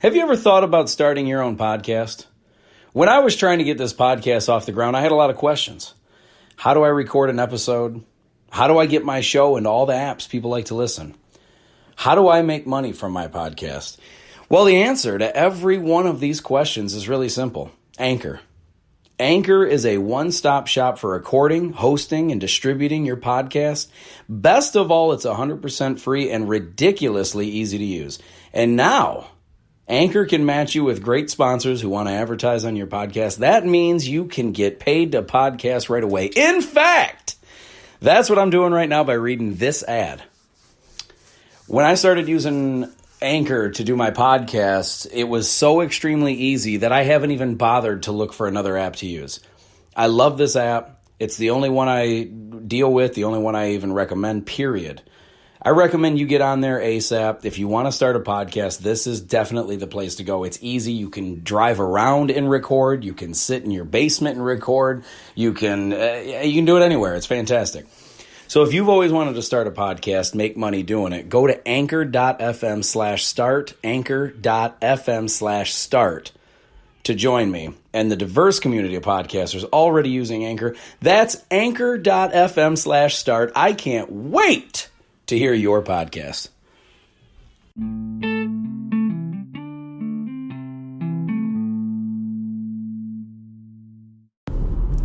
Have you ever thought about starting your own podcast? When I was trying to get this podcast off the ground, I had a lot of questions. How do I record an episode? How do I get my show into all the apps people like to listen? How do I make money from my podcast? Well, the answer to every one of these questions is really simple. Anchor. Anchor is a one-stop shop for recording, hosting, and distributing your podcast. Best of all, it's 100% free and ridiculously easy to use. And now, Anchor can match you with great sponsors who want to advertise on your podcast. That means you can get paid to podcast right away. In fact, that's what I'm doing right now by reading this ad. When I started using Anchor to do my podcast, it was so extremely easy that I haven't even bothered to look for another app to use. I love this app. It's the only one I deal with, the only one I even recommend, period. I recommend you get on there ASAP. If you want to start a podcast, this is definitely the place to go. It's easy. You can drive around and record. You can sit in your basement and record. You can do it anywhere. It's fantastic. So if you've always wanted to start a podcast, make money doing it, go to anchor.fm/start, anchor.fm/start to join me and the diverse community of podcasters already using Anchor. That's anchor.fm/start. I can't wait to hear your podcast.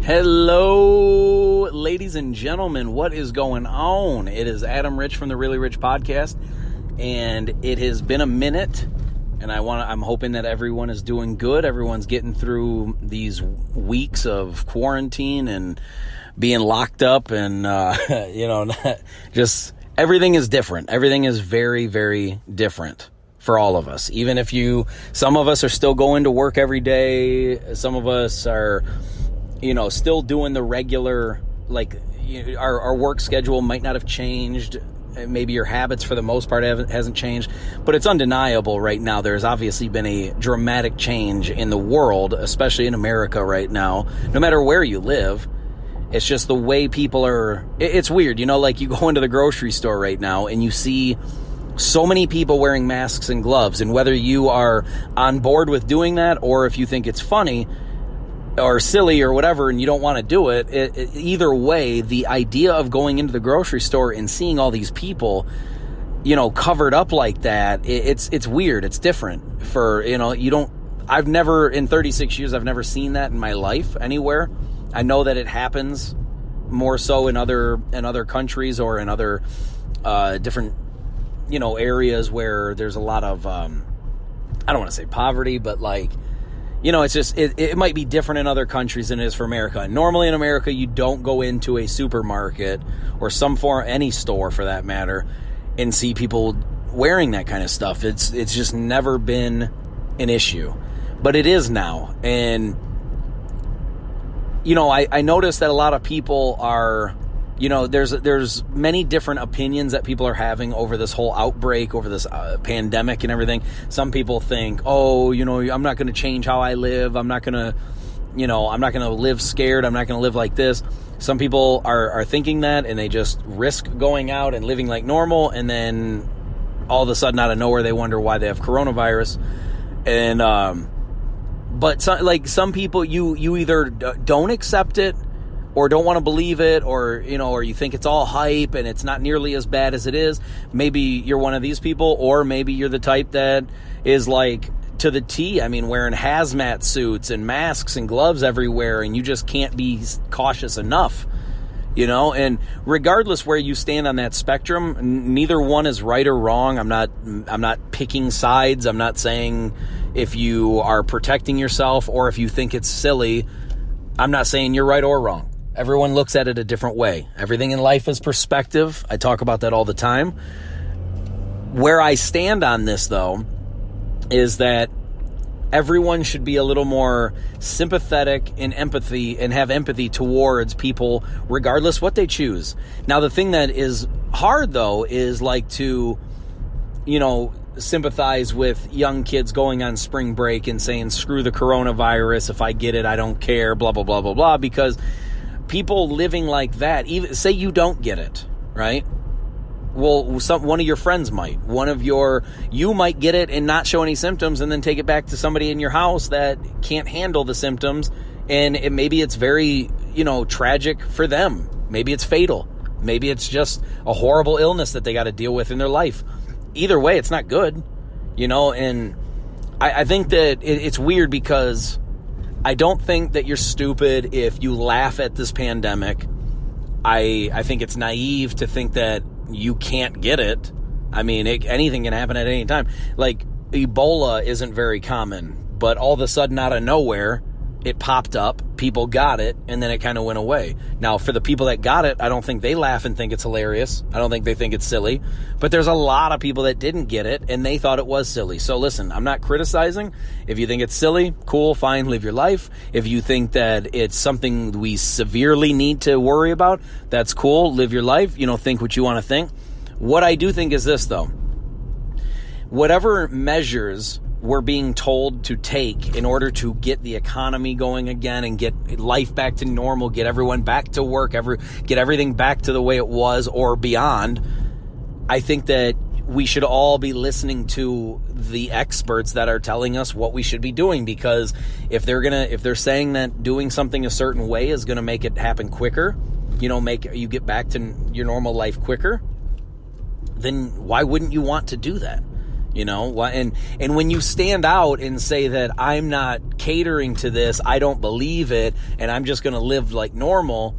Hello, ladies and gentlemen. What is going on? It is Adam Rich from the Really Rich Podcast, and it has been a minute, and I'm hoping that everyone is doing good. Everyone's getting through these weeks of quarantine and being locked up, and just everything is different. Everything is very, very different for all of us. Even if some of us are still going to work every day. Some of us are, still doing the regular, our work schedule might not have changed. Maybe your habits for the most part hasn't changed, but it's undeniable right now. There's obviously been a dramatic change in the world, especially in America right now, no matter where you live. It's just the way people are, it's weird. You go into the grocery store right now and you see so many people wearing masks and gloves. And whether you are on board with doing that or if you think it's funny or silly or whatever and you don't want to do it, either way, the idea of going into the grocery store and seeing all these people, covered up like that, it's weird. It's different I've never, in 36 years, I've never seen that in my life anywhere. I know that it happens more so in other countries or in other different areas where there's a lot of I don't want to say poverty, but it's just it might be different in other countries than it is for America. And normally in America, you don't go into a supermarket or any store for that matter and see people wearing that kind of stuff. It's just never been an issue, but it is now. And I noticed that a lot of people are, there's many different opinions that people are having over this whole outbreak, over this pandemic and everything. Some people think, I'm not going to change how I live. I'm not going to live scared. I'm not going to live like this. Some people are thinking that, and they just risk going out and living like normal. And then all of a sudden, out of nowhere, they wonder why they have coronavirus. And, but some people, you either don't accept it or don't want to believe it, or you think it's all hype and it's not nearly as bad as it is. Maybe you're one of these people, or maybe you're the type that is to the T. I mean, wearing hazmat suits and masks and gloves everywhere, and you just can't be cautious enough. And regardless where you stand on that spectrum, neither one is right or wrong. I'm not picking sides. I'm not saying if you are protecting yourself or if you think it's silly. I'm not saying you're right or wrong. Everyone looks at it a different way. Everything in life is perspective. I talk about that all the time. Where I stand on this, though, is that everyone should be a little more sympathetic and have empathy towards people, regardless what they choose. Now, the thing that is hard, though, is to, sympathize with young kids going on spring break and saying, screw the coronavirus. If I get it, I don't care, blah, blah, blah, blah, blah. Because people living like that, even say you don't get it, right? Well, one of your friends might. You might get it and not show any symptoms and then take it back to somebody in your house that can't handle the symptoms. And maybe it's very, tragic for them. Maybe it's fatal. Maybe it's just a horrible illness that they got to deal with in their life. Either way, it's not good, and I think that it's weird because I don't think that you're stupid if you laugh at this pandemic. I think it's naive to think that you can't get it. I mean, anything can happen at any time. Like, Ebola isn't very common, but all of a sudden, out of nowhere, it popped up, people got it, and then it kind of went away. Now, for the people that got it, I don't think they laugh and think it's hilarious. I don't think they think it's silly. But there's a lot of people that didn't get it, and they thought it was silly. So listen, I'm not criticizing. If you think it's silly, cool, fine, live your life. If you think that it's something we severely need to worry about, that's cool, live your life. Think what you want to think. What I do think is this, though. Whatever measures we're being told to take in order to get the economy going again and get life back to normal, get everyone back to work, get everything back to the way it was or beyond, I think that we should all be listening to the experts that are telling us what we should be doing, because if they're saying that doing something a certain way is going to make it happen quicker, make you get back to your normal life quicker, then why wouldn't you want to do that? And when you stand out and say that I'm not catering to this, I don't believe it, and I'm just going to live like normal,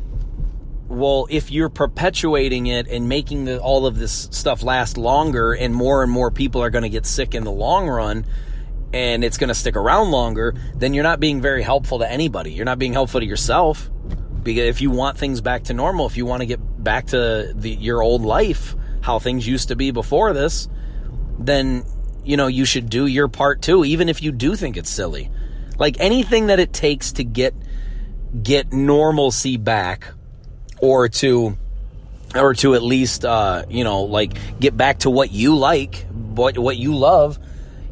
well, if you're perpetuating it and making all of this stuff last longer, and more people are going to get sick in the long run, and it's going to stick around longer, then you're not being very helpful to anybody. You're not being helpful to yourself, because if you want things back to normal, if you want to get back to your old life, how things used to be before this, then, you should do your part too, even if you do think it's silly. Like, anything that it takes to get normalcy back, or to at least, get back to what you like, what you love,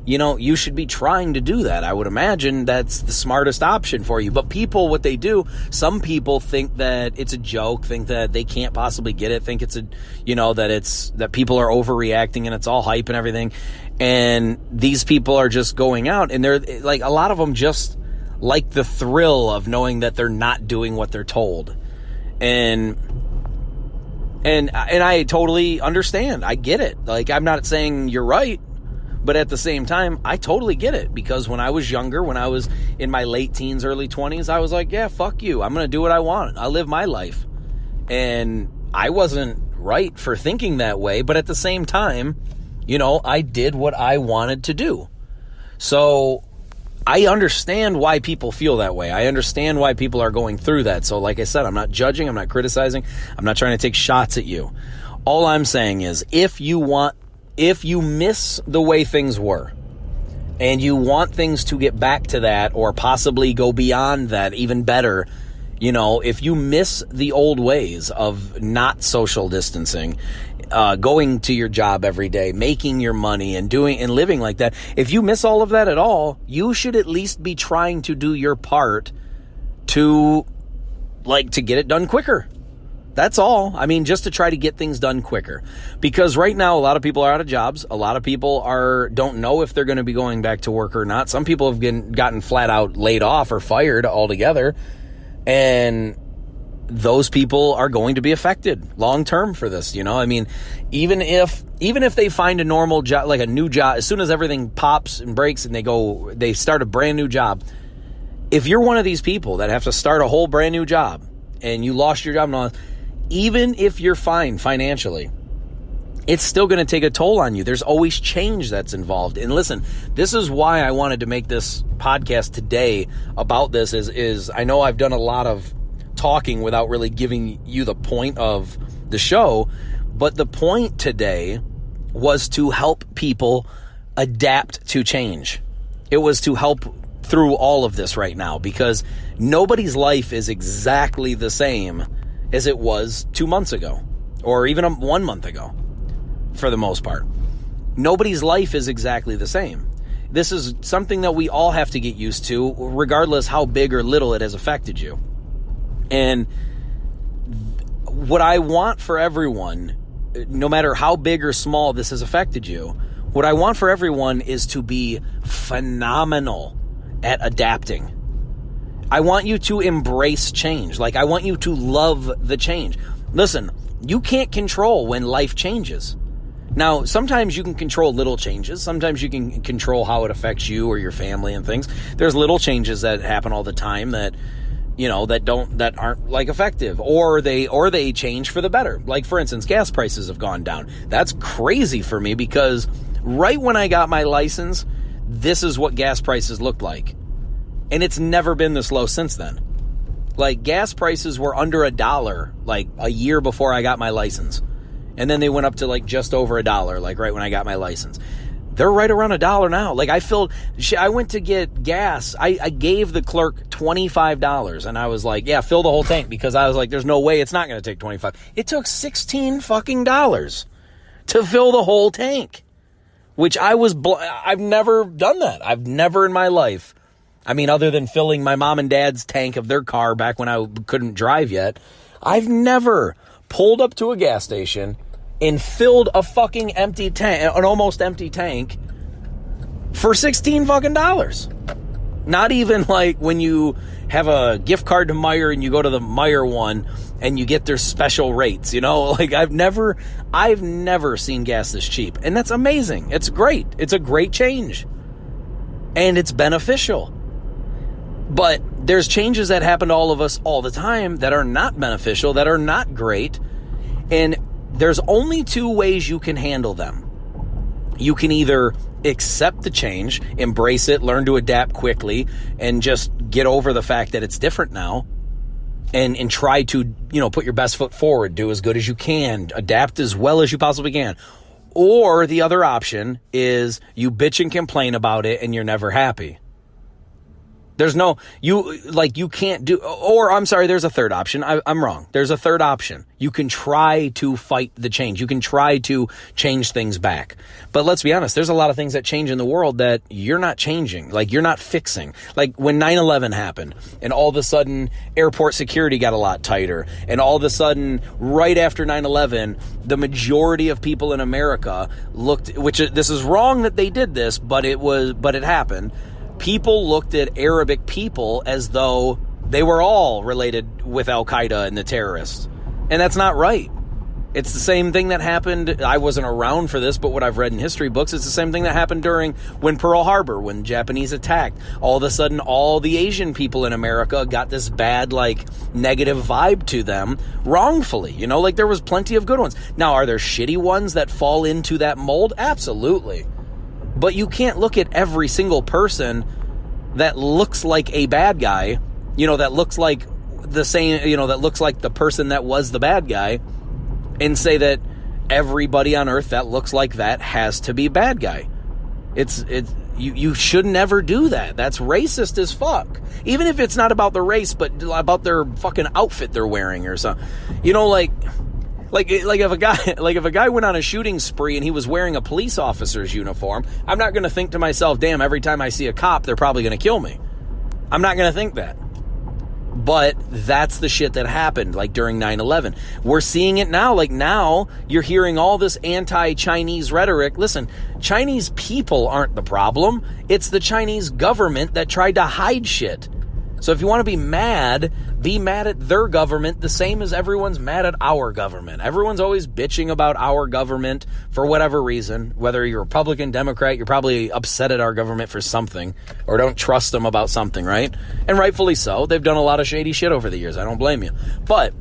you should be trying to do that. I would imagine that's the smartest option for you. But people, what they do, some people think that it's a joke, think that they can't possibly get it, think it's that people are overreacting and it's all hype and everything. And these people are just going out, and they're like, a lot of them just like the thrill of knowing that they're not doing what they're told. And I totally understand. I get it. Like, I'm not saying you're right, but at the same time, I totally get it, because when I was younger, when I was in my late teens, early 20s, I was like, yeah, fuck you. I'm going to do what I want. I live my life. And I wasn't right for thinking that way, but at the same time, I did what I wanted to do. So I understand why people feel that way. I understand why people are going through that. So like I said, I'm not judging, I'm not criticizing, I'm not trying to take shots at you. All I'm saying is, if you miss the way things were, and you want things to get back to that, or possibly go beyond that, even better, if you miss the old ways of not social distancing, going to your job every day, making your money, and living like that, if you miss all of that at all, you should at least be trying to do your part to get it done quicker. That's all. I mean, just to try to get things done quicker. Because right now, a lot of people are out of jobs. A lot of people don't know if they're going to be going back to work or not. Some people have gotten flat out laid off or fired altogether. And those people are going to be affected long term for this. I mean, even if they find a normal job, like a new job, as soon as everything pops and breaks and they start a brand new job. If you're one of these people that have to start a whole brand new job, and you lost your job and all, even if you're fine financially, it's still going to take a toll on you. There's always change that's involved. And listen, this is why I wanted to make this podcast today about this, is I know I've done a lot of talking without really giving you the point of the show, but the point today was to help people adapt to change. It was to help through all of this right now, because nobody's life is exactly the same as it was 2 months ago, or even 1 month ago, for the most part. Nobody's life is exactly the same. This is something that we all have to get used to, regardless how big or little it has affected you. And what I want for everyone no matter how big or small this has affected you, what I want for everyone is to be phenomenal at adapting. I want you to embrace change. Like, I want you to love the change. Listen, you can't control when life changes. Now, sometimes you can control little changes. Sometimes you can control how it affects you or your family and things. There's little changes that happen all the time that, that aren't like effective, or they change for the better. Like, for instance, gas prices have gone down. That's crazy for me because right when I got my license, this is what gas prices looked like. And it's never been this low since then. Like, gas prices were under $1 like a year before I got my license. And then they went up to like just over $1, like right when I got my license. They're right around $1 now. Like, I went to get gas. I gave the clerk $25 and I was like, yeah, fill the whole tank, because I was like, there's no way it's not going to take 25. It took $16 fucking dollars to fill the whole tank, which I've never done that. I've never in my life. I mean, other than filling my mom and dad's tank of their car back when I couldn't drive yet, I've never pulled up to a gas station and filled a fucking empty tank, an almost empty tank, for $16 fucking dollars. Not even like when you have a gift card to Meijer and you go to the Meijer one and you get their special rates, like I've never seen gas this cheap. And that's amazing. It's great. It's a great change. And it's beneficial. But there's changes that happen to all of us all the time that are not beneficial, that are not great. And there's only two ways you can handle them. You can either accept the change, embrace it, learn to adapt quickly, and just get over the fact that it's different now, and try to, put your best foot forward, do as good as you can, adapt as well as you possibly can. Or the other option is you bitch and complain about it and you're never happy. There's you can't do, or I'm sorry, there's a third option. I'm wrong. There's a third option. You can try to fight the change. You can try to change things back. But let's be honest, there's a lot of things that change in the world that you're not changing. Like, you're not fixing. Like when 9/11 happened and all of a sudden airport security got a lot tighter. And all of a sudden, right after 9/11, the majority of people in America this is wrong that they did this, but it happened. People looked at Arabic people as though they were all related with Al-Qaeda and the terrorists. And that's not right. It's the same thing that happened. I wasn't around for this, but what I've read in history books, it's the same thing that happened when Pearl Harbor, when the Japanese attacked. All of a sudden, all the Asian people in America got this bad, negative vibe to them wrongfully. There was plenty of good ones. Now, are there shitty ones that fall into that mold? Absolutely. But you can't look at every single person that looks like a bad guy, that looks like the same, that looks like the person that was the bad guy, and say that everybody on earth that looks like that has to be a bad guy. You should never do that. That's racist as fuck. Even if it's not about the race, but about their fucking outfit they're wearing or something. Like if a guy went on a shooting spree and he was wearing a police officer's uniform, I'm not going to think to myself, damn, every time I see a cop, they're probably going to kill me. I'm not going to think that. But that's the shit that happened, during 9/11. We're seeing it now. Now you're hearing all this anti-Chinese rhetoric. Listen, Chinese people aren't the problem. It's the Chinese government that tried to hide shit. So if you want to be mad at their government the same as everyone's mad at our government. Everyone's always bitching about our government for whatever reason. Whether you're Republican, Democrat, you're probably upset at our government for something or don't trust them about something, right? And rightfully so. They've done a lot of shady shit over the years. I don't blame you. But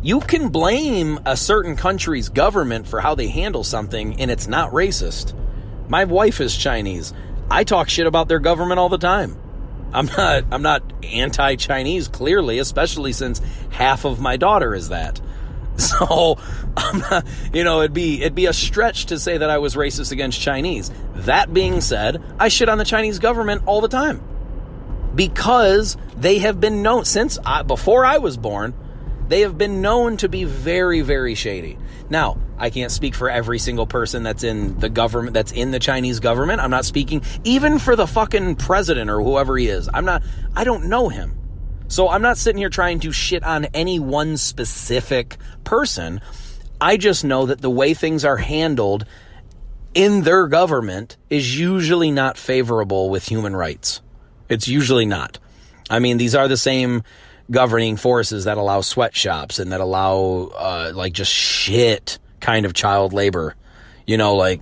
you can blame a certain country's government for how they handle something, and it's not racist. My wife is Chinese. I talk shit about their government all the time. I'm not anti-Chinese, clearly, especially since half of my daughter is that. So, I'm not, it'd be a stretch to say that I was racist against Chinese. That being said, I shit on the Chinese government all the time. Because they have been known, before I was born, they have been known to be very, very shady. Now, I can't speak for every single person that's in the government, that's in the Chinese government. I'm not speaking even for the fucking president or whoever he is. I don't know him. So I'm not sitting here trying to shit on any one specific person. I just know that the way things are handled in their government is usually not favorable with human rights. It's usually not. I mean, these are the same governing forces that allow sweatshops and that allow, like, just shit kind of child labor. You know, like,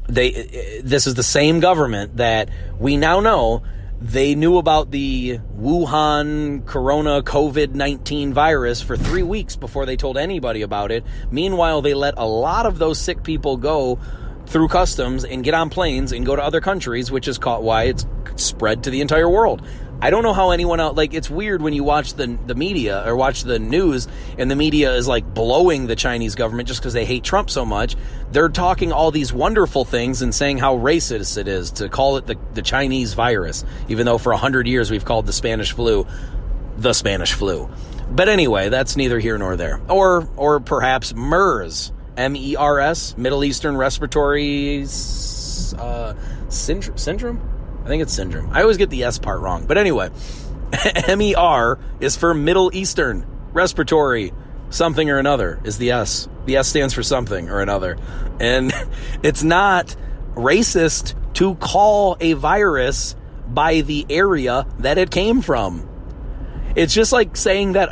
this is the same government that we now know they knew about the Wuhan Corona COVID-19 virus for 3 weeks before they told anybody about it. Meanwhile, they let a lot of those sick people go through customs and get on planes and go to other countries, which is why it's spread to the entire world. I don't know how anyone else, like, it's weird when you watch the media or watch the news and the media is like blowing the Chinese government just because they hate Trump so much. They're talking all these wonderful things and saying how racist it is to call it the Chinese virus, even though for 100 years we've called the Spanish flu the Spanish flu. But anyway, that's neither here nor there. Or perhaps MERS, MERS, Middle Eastern Respiratory Syndrome? I think it's syndrome. I always get the S part wrong. But anyway, MER is for Middle Eastern Respiratory something or another is the S. The S stands for something or another. And it's not racist to call a virus by the area that it came from. It's just like saying that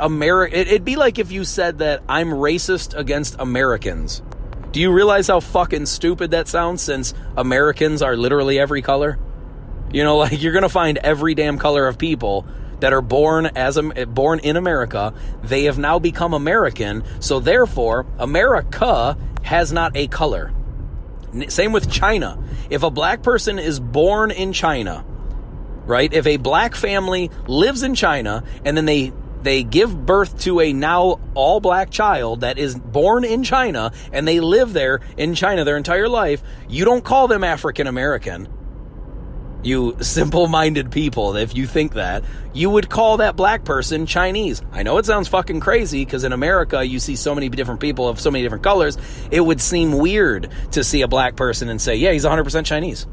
it'd be like if you said that I'm racist against Americans. Do you realize how fucking stupid that sounds, since Americans are literally every color? You know, like, you're going to find every damn color of people that are born in America. They have now become American. So therefore, America has not a color. Same with China. If a black person is born in China, right? If a black family lives in China and then they give birth to a now all black child that is born in China and they live there in China their entire life, you don't call them African American. You simple-minded people, if you think that, you would call that black person Chinese. I know it sounds fucking crazy because in America you see so many different people of so many different colors. It would seem weird to see a black person and say, yeah, he's 100% Chinese.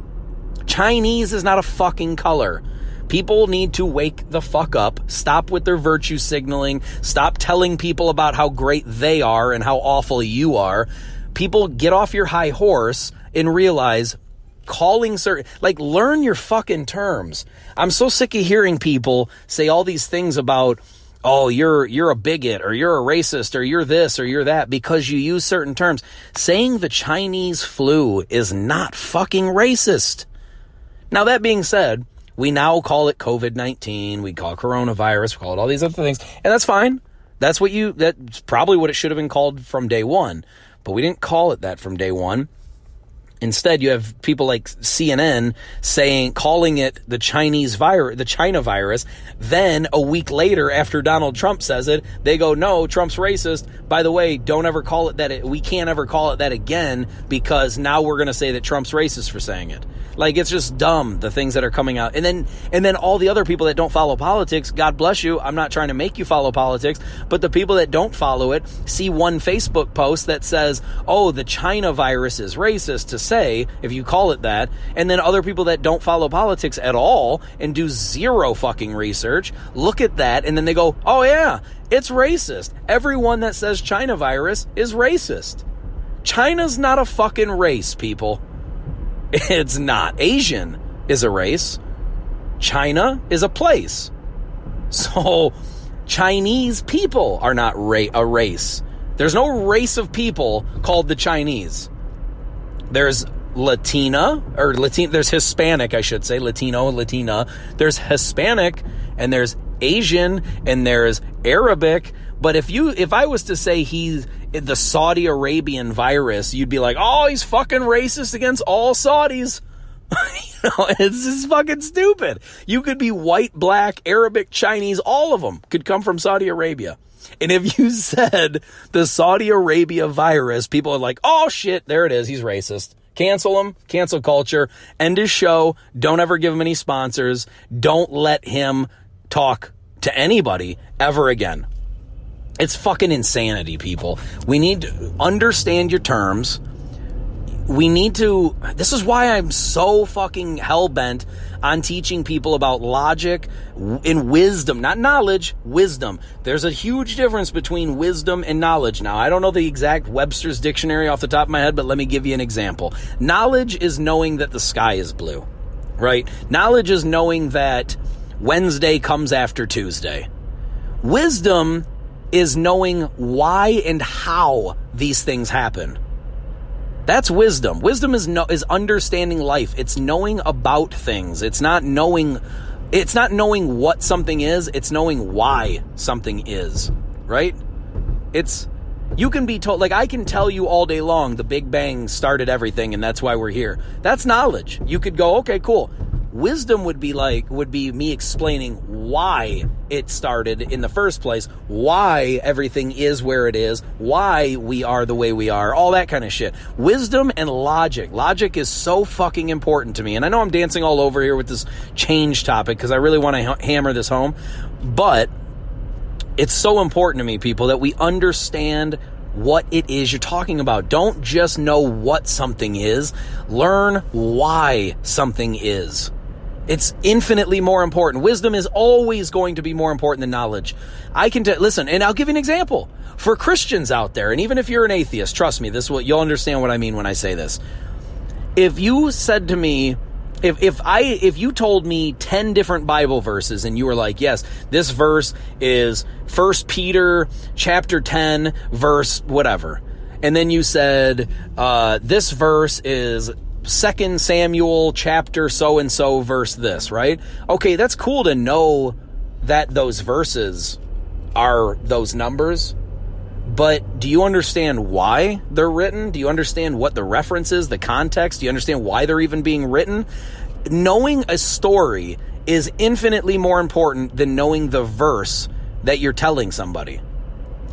Chinese is not a fucking color. People need to wake the fuck up, stop with their virtue signaling, stop telling people about how great they are and how awful you are. People, get off your high horse and realize calling certain, like, learn your fucking terms. I'm so sick of hearing people say all these things about, oh, you're a bigot, or you're a racist, or you're this, or you're that, because you use certain terms. Saying the Chinese flu is not fucking racist. Now, that being said, we now call it COVID-19, we call it coronavirus, we call it all these other things, and that's fine. That's probably what it should have been called from day one, but we didn't call it that from day one. Instead, you have people like CNN calling it the Chinese virus, the China virus. Then a week later, after Donald Trump says it, they go, no, Trump's racist. By the way, don't ever call it that. We can't ever call it that again, because now we're going to say that Trump's racist for saying it. Like, it's just dumb, the things that are coming out. And then all the other people that don't follow politics, God bless you. I'm not trying to make you follow politics, but the people that don't follow it see one Facebook post that says, oh, the China virus is racist to say, if you call it that. And then other people that don't follow politics at all and do zero fucking research look at that, and then they go, oh yeah, it's racist. Everyone that says China virus is racist. China's not a fucking race, people. It's not. Asian is a race. China is a place. So Chinese people are not a race. There's no race of people called the Chinese. There's there's Hispanic, I should say, Latino, Latina. There's Hispanic, and there's Asian, and there's Arabic. But if I was to say he's the Saudi Arabian virus, you'd be like, oh, he's fucking racist against all Saudis. It's just fucking stupid. You could be white, black, Arabic, Chinese, all of them could come from Saudi Arabia. And if you said the Saudi Arabia virus, people are like, oh shit, there it is, he's racist. Cancel him, cancel culture, end his show, don't ever give him any sponsors, don't let him talk to anybody ever again. It's fucking insanity, people. We need to understand your terms. we need to, this is why I'm so fucking hell-bent on teaching people about logic and wisdom, not knowledge, wisdom. There's a huge difference between wisdom and knowledge. Now, I don't know the exact Webster's dictionary off the top of my head, but let me give you an example. Knowledge is knowing that the sky is blue, right? Knowledge is knowing that Wednesday comes after Tuesday. Wisdom is knowing why and how these things happen. That's wisdom. Wisdom is understanding life. It's knowing about things. It's not knowing what something is. It's knowing why something is, right? You can be told, like, I can tell you all day long the Big Bang started everything and that's why we're here. That's knowledge. You could go, okay, cool. Wisdom would be me explaining why it started in the first place, why everything is where it is, why we are the way we are, all that kind of shit. Wisdom and logic. Logic is so fucking important to me. And I know I'm dancing all over here with this change topic because I really want to hammer this home, but it's so important to me, people, that we understand what it is you're talking about. Don't just know what something is. Learn why something is. It's infinitely more important. Wisdom is always going to be more important than knowledge. Listen, and I'll give you an example. For Christians out there, and even if you're an atheist, trust me, you'll understand what I mean when I say this. If you said to me, if you told me 10 different Bible verses and you were like, yes, this verse is 1 Peter chapter 10 verse whatever, and then you said this verse is 2 Samuel chapter so-and-so verse this, right? Okay, that's cool to know that those verses are those numbers, but do you understand why they're written? Do you understand what the reference is, the context? Do you understand why they're even being written? Knowing a story is infinitely more important than knowing the verse that you're telling somebody,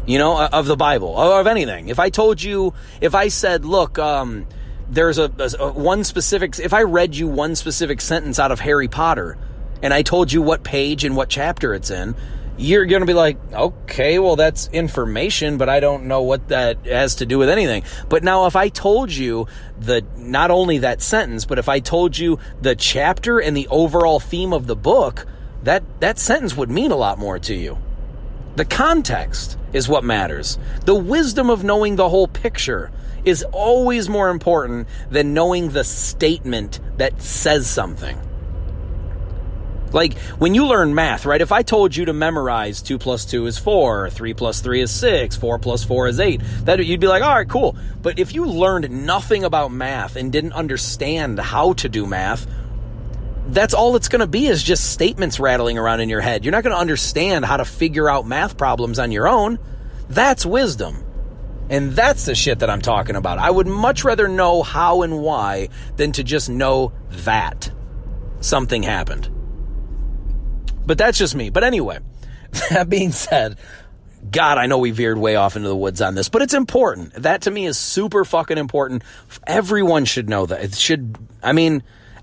of the Bible, or of anything. If I said, look, there's if I read you one specific sentence out of Harry Potter and I told you what page and what chapter it's in, you're going to be like, okay, well, that's information, but I don't know what that has to do with anything. But now if I told you not only that sentence, but if I told you the chapter and the overall theme of the book, that sentence would mean a lot more to you. The context is what matters. The wisdom of knowing the whole picture is always more important than knowing the statement that says something. Like, when you learn math, right? If I told you to memorize 2 plus 2 is 4, 3 plus 3 is 6, 4 plus 4 is 8, you'd be like, all right, cool. But if you learned nothing about math and didn't understand how to do math, that's all it's going to be, is just statements rattling around in your head. You're not going to understand how to figure out math problems on your own. That's wisdom. And that's the shit that I'm talking about. I would much rather know how and why than to just know that something happened. But that's just me. But anyway, that being said, God, I know we veered way off into the woods on this, but it's important. That to me is super fucking important. Everyone should know that.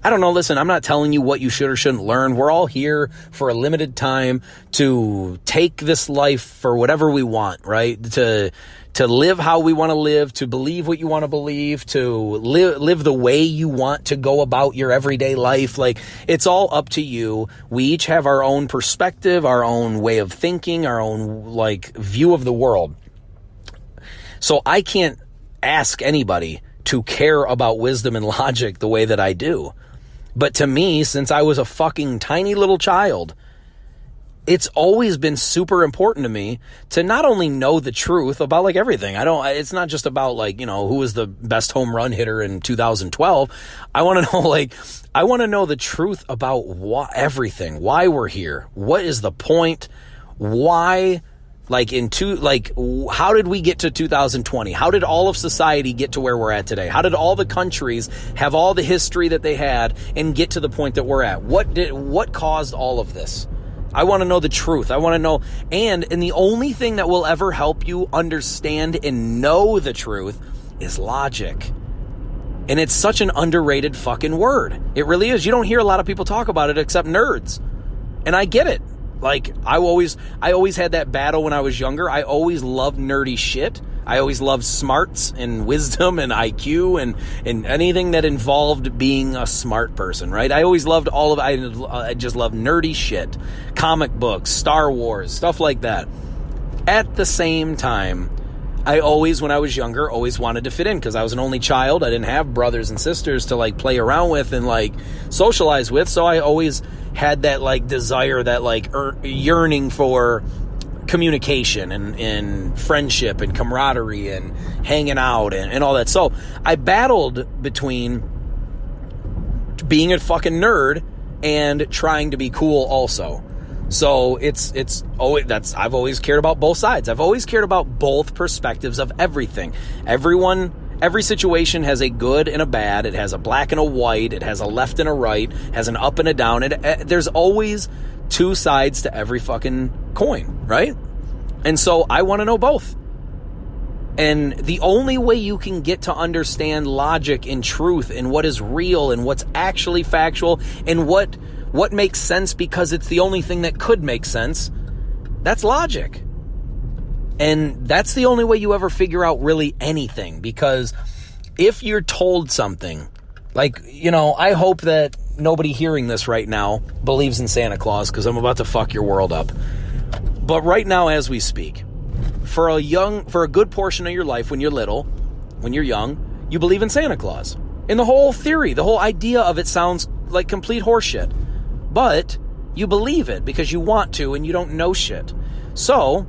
I don't know. Listen, I'm not telling you what you should or shouldn't learn. We're all here for a limited time to take this life for whatever we want, right? To live how we want to live, to believe what you want to believe, to live the way you want to go about your everyday life. Like, it's all up to you. We each have our own perspective, our own way of thinking, our own, view of the world. So I can't ask anybody to care about wisdom and logic the way that I do. But to me, since I was a fucking tiny little child, it's always been super important to me to not only know the truth about everything. It's not just about who was the best home run hitter in 2012. I want to know the truth about everything, why we're here. What is the point? Why, how did we get to 2020? How did all of society get to where we're at today? How did all the countries have all the history that they had and get to the point that we're at? What caused all of this? I want to know the truth. I want to know, and the only thing that will ever help you understand and know the truth is logic. And it's such an underrated fucking word. It really is. You don't hear a lot of people talk about it except nerds. And I get it. I always had that battle when I was younger. I always loved nerdy shit, I always loved smarts and wisdom and IQ and anything that involved being a smart person, right? I always loved I just love nerdy shit, comic books, Star Wars, stuff like that. At the same time, I always, when I was younger, always wanted to fit in because I was an only child. I didn't have brothers and sisters to like play around with and like socialize with. So I always had that like desire, that like yearning for communication and friendship and camaraderie and hanging out and all that. So I battled between being a fucking nerd and trying to be cool also. So I've always cared about both sides. I've always cared about both perspectives of everything. Every situation has a good and a bad. It has a black and a white. It has a left and a right. It has an up and a down. There's always two sides to every fucking coin, right? And so I want to know both. And the only way you can get to understand logic and truth and what is real and what's actually factual and what makes sense because it's the only thing that could make sense, that's logic. And that's the only way you ever figure out really anything. Because if you're told something, like, you know, I hope that nobody hearing this right now believes in Santa Claus because I'm about to fuck your world up. But right now as we speak, for a good portion of your life when you're little, when you're young, you believe in Santa Claus. And the whole theory, the whole idea of it sounds like complete horseshit. But you believe it because you want to and you don't know shit. So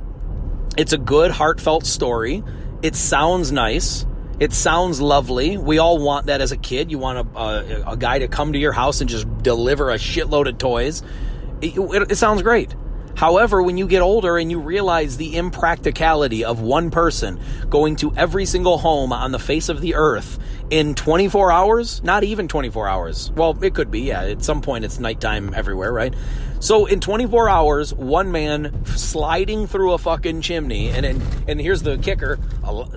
it's a good, heartfelt story. It sounds nice. It sounds lovely. We all want that as a kid. You want a guy to come to your house and just deliver a shitload of toys. It sounds great. However, when you get older and you realize the impracticality of one person going to every single home on the face of the earth in 24 hours, not even 24 hours. Well, it could be, yeah. At some point, it's nighttime everywhere, right? So in 24 hours, one man sliding through a fucking chimney, and here's the kicker,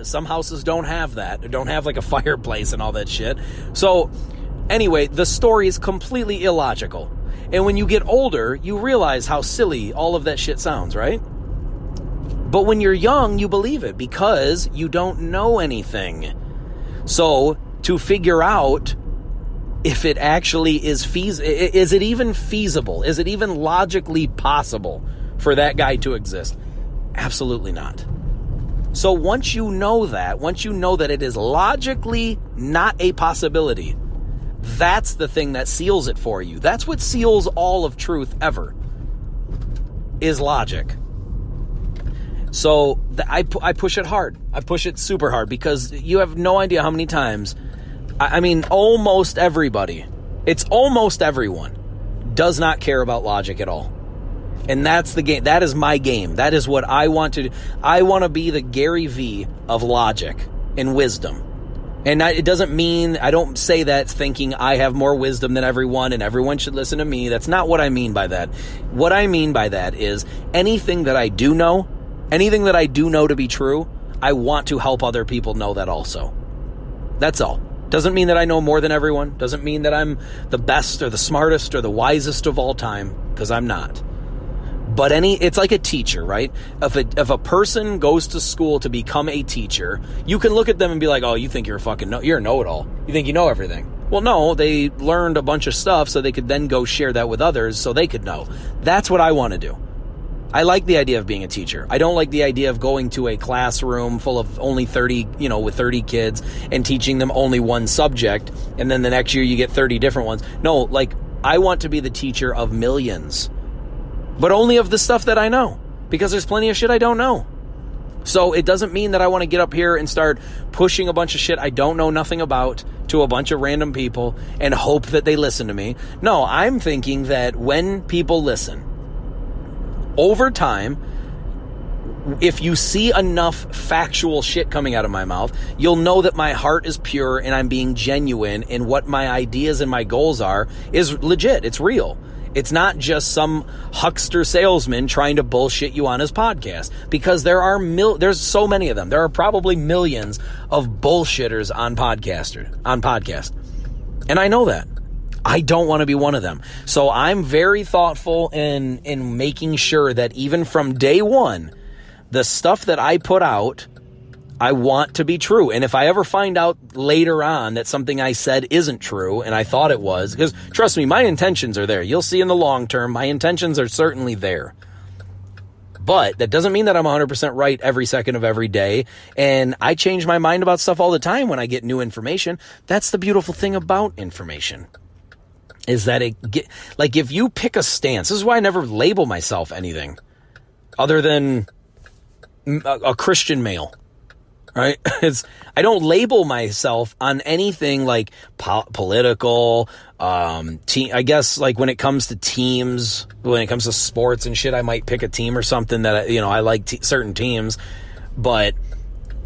some houses don't have that. They don't have like a fireplace and all that shit. So anyway, the story is completely illogical. And when you get older, you realize how silly all of that shit sounds, right? But when you're young, you believe it because you don't know anything. So to figure out if it actually is is it even feasible? Is it even logically possible for that guy to exist? Absolutely not. So once you know that it is logically not a possibility, that's the thing that seals it for you. That's what seals all of truth ever, is logic. So I push it hard. I push it super hard because you have no idea how many times, I mean, almost everybody, it's almost everyone, does not care about logic at all. And that's the game. That is my game. That is what I want to do. I want to be the Gary V of logic and wisdom. And it doesn't mean, I don't say that thinking I have more wisdom than everyone and everyone should listen to me. That's not what I mean by that. What I mean by that is anything that I do know to be true, I want to help other people know that also. That's all. Doesn't mean that I know more than everyone. Doesn't mean that I'm the best or the smartest or the wisest of all time, because I'm not. But it's like a teacher, right? If a person goes to school to become a teacher, you can look at them and be like, oh, you think you're you're a know-it-all. You think you know everything. Well, no, they learned a bunch of stuff so they could then go share that with others so they could know. That's what I want to do. I like the idea of being a teacher. I don't like the idea of going to a classroom full of only 30, with 30 kids and teaching them only one subject. And then the next year you get 30 different ones. No, I want to be the teacher of millions. But only of the stuff that I know, because there's plenty of shit I don't know. So it doesn't mean that I want to get up here and start pushing a bunch of shit I don't know nothing about to a bunch of random people and hope that they listen to me. No, I'm thinking that when people listen, over time, if you see enough factual shit coming out of my mouth, you'll know that my heart is pure and I'm being genuine, and what my ideas and my goals are is legit. It's real. It's not just some huckster salesman trying to bullshit you on his podcast, because there's so many of them. There are probably millions of bullshitters on podcast. And I know that. I don't want to be one of them. So I'm very thoughtful in making sure that even from day one, the stuff that I put out, I want to be true. And if I ever find out later on that something I said isn't true and I thought it was, because trust me, my intentions are there. You'll see in the long term, my intentions are certainly there. But that doesn't mean that I'm 100% right every second of every day. And I change my mind about stuff all the time when I get new information. That's the beautiful thing about information, is that if you pick a stance, this is why I never label myself anything other than a Christian male. Right? I don't label myself on anything like political, I guess like when it comes to teams, when it comes to sports and shit, I might pick a team or something that, I like certain teams, but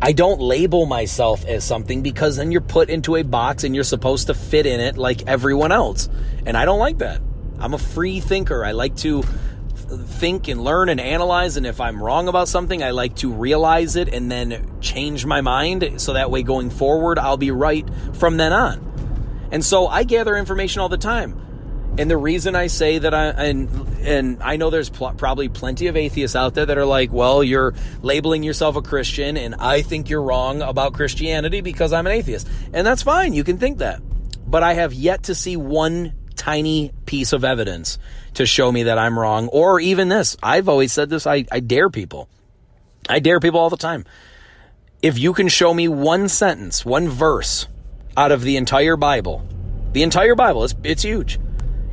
I don't label myself as something, because then you're put into a box and you're supposed to fit in it like everyone else. And I don't like that. I'm a free thinker. I like to think and learn and analyze, and if I'm wrong about something, I like to realize it and then change my mind, so that way going forward I'll be right from then on. And so I gather information all the time. And the reason I say that and I know there's probably plenty of atheists out there that are like, well, you're labeling yourself a Christian and I think you're wrong about Christianity because I'm an atheist. And that's fine, you can think that. But I have yet to see one tiny piece of evidence to show me that I'm wrong. Or even this, I've always said this, I dare people. I dare people all the time. If you can show me one sentence, one verse out of the entire Bible, it's huge.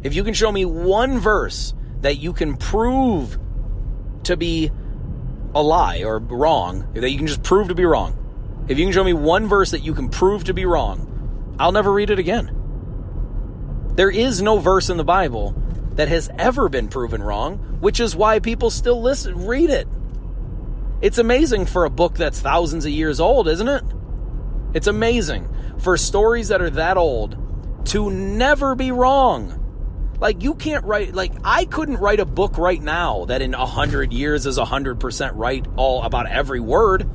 If you can show me one verse that you can prove to be a lie or wrong, that you can just prove to be wrong. If you can show me one verse that you can prove to be wrong, I'll never read it again. There is no verse in the Bible that has ever been proven wrong, which is why people still read it. It's amazing for a book that's thousands of years old, isn't it? It's amazing for stories that are that old to never be wrong. Like, you can't write, like, I couldn't write a book right now that in 100 years is 100% right all about every word.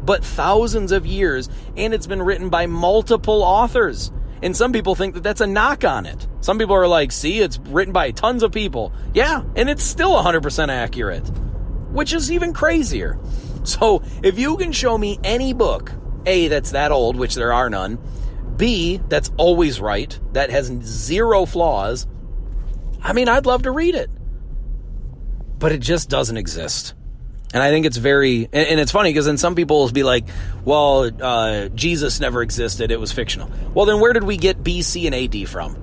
But thousands of years, and it's been written by multiple authors. And some people think that that's a knock on it. Some people are like, see, it's written by tons of people. Yeah, and it's still 100% accurate, which is even crazier. So if you can show me any book, A, that's that old, which there are none, B, that's always right, that has zero flaws, I mean, I'd love to read it. But it just doesn't exist. And I think it's very, and it's funny because then some people will be like, well, Jesus never existed, it was fictional. Well, then where did we get BC and AD from?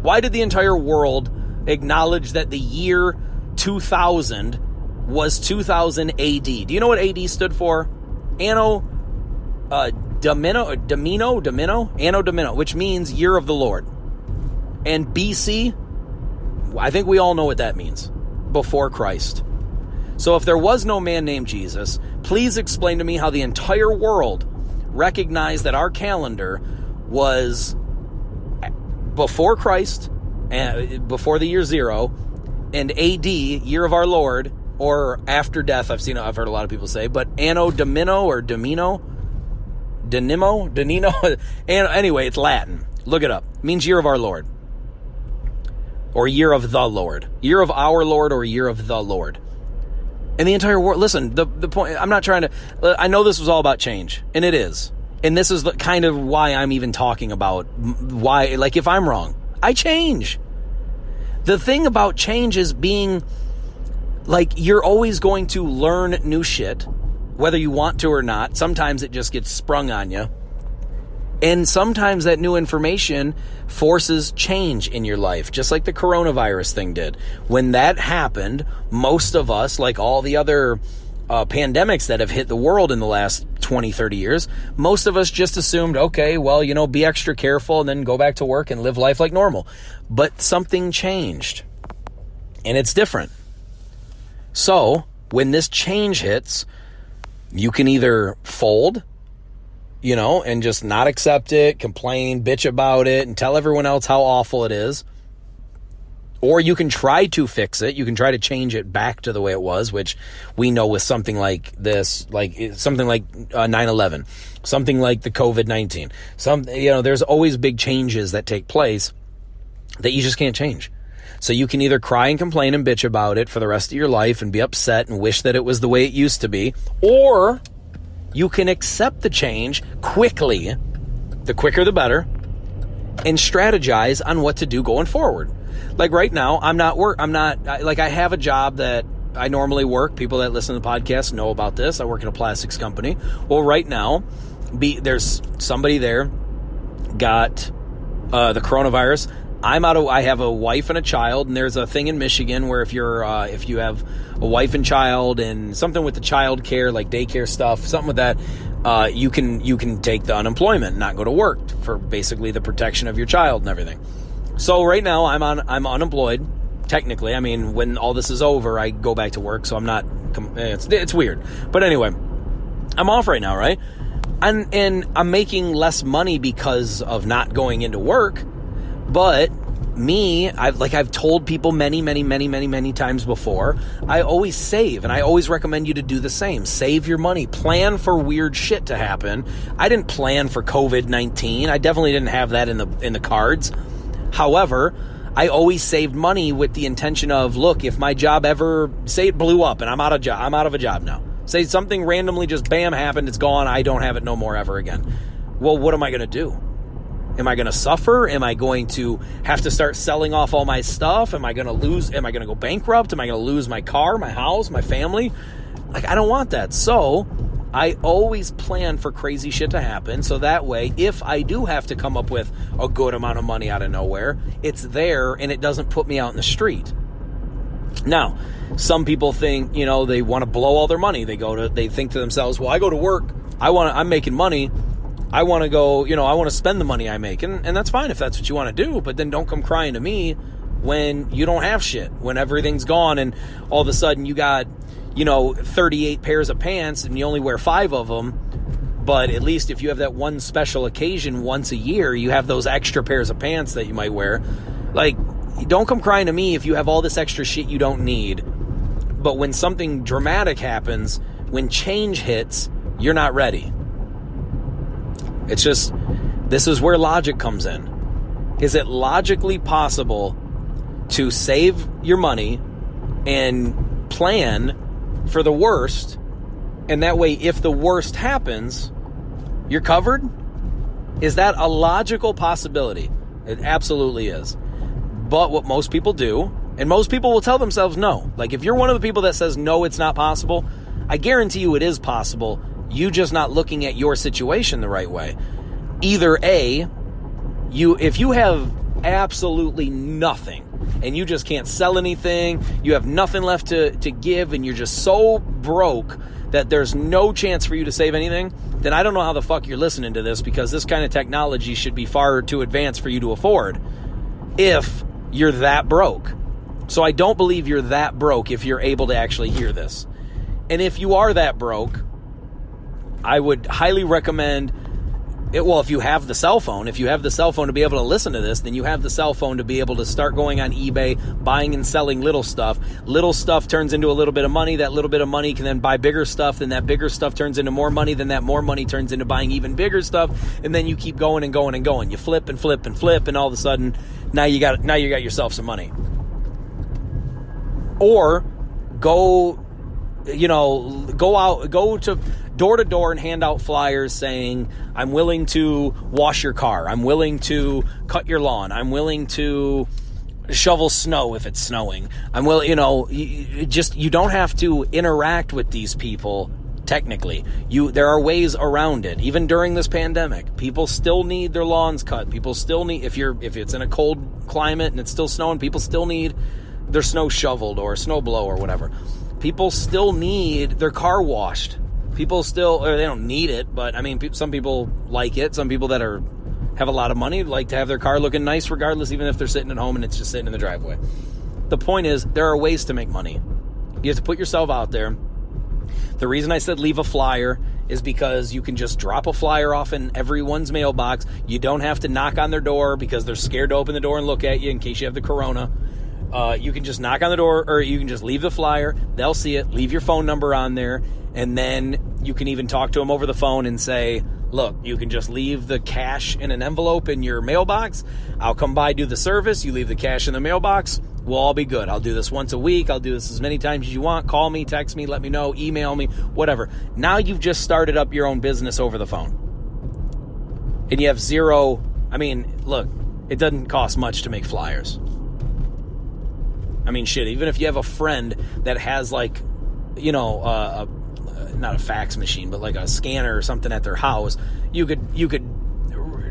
Why did the entire world acknowledge that the year 2000 was 2000 AD? Do you know what AD stood for? Anno Domino, which means year of the Lord. And BC, I think we all know what that means. Before Christ. So if there was no man named Jesus, please explain to me how the entire world recognized that our calendar was before Christ, and before the year 0, and AD, year of our Lord, or after death. I've heard a lot of people say, but Anno Domino or Domino, Donino, and anyway, it's Latin. Look it up. It means year of our Lord, or year of the Lord, year of our Lord, or year of the Lord. And the entire world, listen, the point, I'm not trying to, I know this was all about change, and it is. And this is the kind of why I'm even talking about why, like, if I'm wrong, I change. The thing about change is being, like, you're always going to learn new shit, whether you want to or not. Sometimes it just gets sprung on you. And sometimes that new information forces change in your life, just like the coronavirus thing did. When that happened, most of us, like all the other pandemics that have hit the world in the last 20, 30 years, most of us just assumed, okay, well, be extra careful and then go back to work and live life like normal. But something changed, and it's different. So when this change hits, you can either fold, and just not accept it, complain, bitch about it, and tell everyone else how awful it is. Or you can try to fix it. You can try to change it back to the way it was, which we know with something like this, like something like 9/11, something like the COVID-19. There's always big changes that take place that you just can't change. So you can either cry and complain and bitch about it for the rest of your life and be upset and wish that it was the way it used to be, or you can accept the change quickly, the quicker the better, and strategize on what to do going forward. Like right now, I have a job that I normally work. People that listen to the podcast know about this. I work in a plastics company. Well, right now, there's somebody there got the coronavirus. I have a wife and a child, and there's a thing in Michigan where if you have a wife and child and something with the child care, like daycare stuff, something with that, you can take the unemployment and not go to work for basically the protection of your child and everything. So right now I'm unemployed. Technically, I mean, when all this is over, I go back to work, so I'm not. It's weird, but anyway, I'm off right now, right? And I'm making less money because of not going into work. But I've told people many times before, I always save, and I always recommend you to do the same. Save your money. Plan for weird shit to happen. I didn't plan for COVID-19. I definitely didn't have that in the cards. However, I always saved money with the intention of, look, if my job ever, say it blew up and I'm out of a job now. Say something randomly just bam happened, it's gone, I don't have it no more ever again. Well, what am I going to do? Am I going to suffer? Am I going to have to start selling off all my stuff? Am I going to go bankrupt? Am I going to lose my car, my house, my family? Like, I don't want that. So I always plan for crazy shit to happen. So that way, if I do have to come up with a good amount of money out of nowhere, it's there and it doesn't put me out in the street. Now, some people think, they want to blow all their money. They think to themselves, well, I go to work. I'm making money. I want to go, I want to spend the money I make. And that's fine if that's what you want to do. But then don't come crying to me when you don't have shit, when everything's gone and all of a sudden you got, 38 pairs of pants and you only wear 5 of them. But at least if you have that one special occasion once a year, you have those extra pairs of pants that you might wear. Like, don't come crying to me if you have all this extra shit you don't need. But when something dramatic happens, when change hits, you're not ready. It's just, this is where logic comes in. Is it logically possible to save your money and plan for the worst, and that way if the worst happens, you're covered? Is that a logical possibility? It absolutely is. But what most people do, and most people will tell themselves no. Like, if you're one of the people that says no, it's not possible, I guarantee you it is possible. You just not looking at your situation the right way. Either A, if you have absolutely nothing and you just can't sell anything, you have nothing left to give, and you're just so broke that there's no chance for you to save anything, then I don't know how the fuck you're listening to this, because this kind of technology should be far too advanced for you to afford if you're that broke. So I don't believe you're that broke if you're able to actually hear this. And if you are that broke, I would highly recommend it. Well, if you have the cell phone to be able to listen to this, then you have the cell phone to be able to start going on eBay, buying and selling little stuff. Little stuff turns into a little bit of money. That little bit of money can then buy bigger stuff. Then that bigger stuff turns into more money. Then that more money turns into buying even bigger stuff. And then you keep going and going and going. You flip and flip and flip, and all of a sudden, now you got yourself some money. Or go to door to door and hand out flyers saying, I'm willing to wash your car. I'm willing to cut your lawn. I'm willing to shovel snow if it's snowing. I'm willing, you don't have to interact with these people technically. There are ways around it. Even during this pandemic, people still need their lawns cut. People still need, if it's in a cold climate and it's still snowing, people still need their snow shoveled or snow blow or whatever. People still need their car washed. People still, or they don't need it, but I mean, some people like it. Some people that have a lot of money like to have their car looking nice regardless, even if they're sitting at home and it's just sitting in the driveway. The point is, there are ways to make money. You have to put yourself out there. The reason I said leave a flyer is because you can just drop a flyer off in everyone's mailbox. You don't have to knock on their door because they're scared to open the door and look at you in case you have the corona. You can just knock on the door, or you can just leave the flyer. They'll see it. Leave your phone number on there. And then you can even talk to them over the phone and say, look, you can just leave the cash in an envelope in your mailbox. I'll come by, do the service. You leave the cash in the mailbox. We'll all be good. I'll do this once a week. I'll do this as many times as you want. Call me, text me, let me know, email me, whatever. Now you've just started up your own business over the phone. And you have zero, I mean, look, it doesn't cost much to make flyers. I mean, shit, even if you have a friend that has like, you know, not a fax machine, but like a scanner or something at their house, you could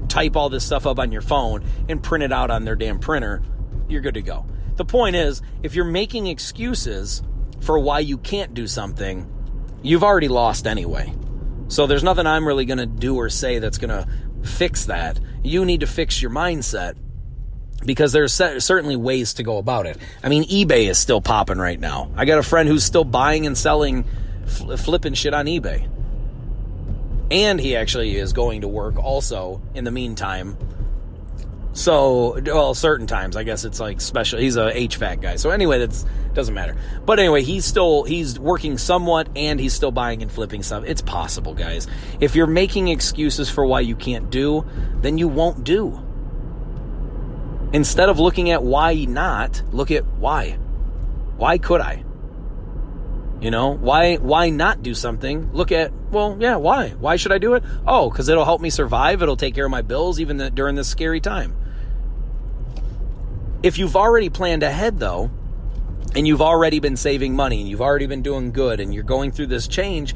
type all this stuff up on your phone and print it out on their damn printer. You're good to go. The point is, if you're making excuses for why you can't do something, you've already lost anyway. So there's nothing I'm really going to do or say that's going to fix that. You need to fix your mindset, because there's certainly ways to go about it. I mean, eBay is still popping right now. I got a friend who's still buying and selling, flipping shit on eBay. And he actually is going to work also in the meantime. So, well, certain times, I guess it's like special. He's a HVAC guy. So anyway, that doesn't matter. But anyway, he's working somewhat, and he's still buying and flipping stuff. It's possible, guys. If you're making excuses for why you can't do, then you won't do. Instead of looking at why not, look at why. Why could I? You know, why not do something? Look at, well, yeah, why? Why should I do it? Oh, because it'll help me survive. It'll take care of my bills even during this scary time. If you've already planned ahead, though, and you've already been saving money, and you've already been doing good, and you're going through this change,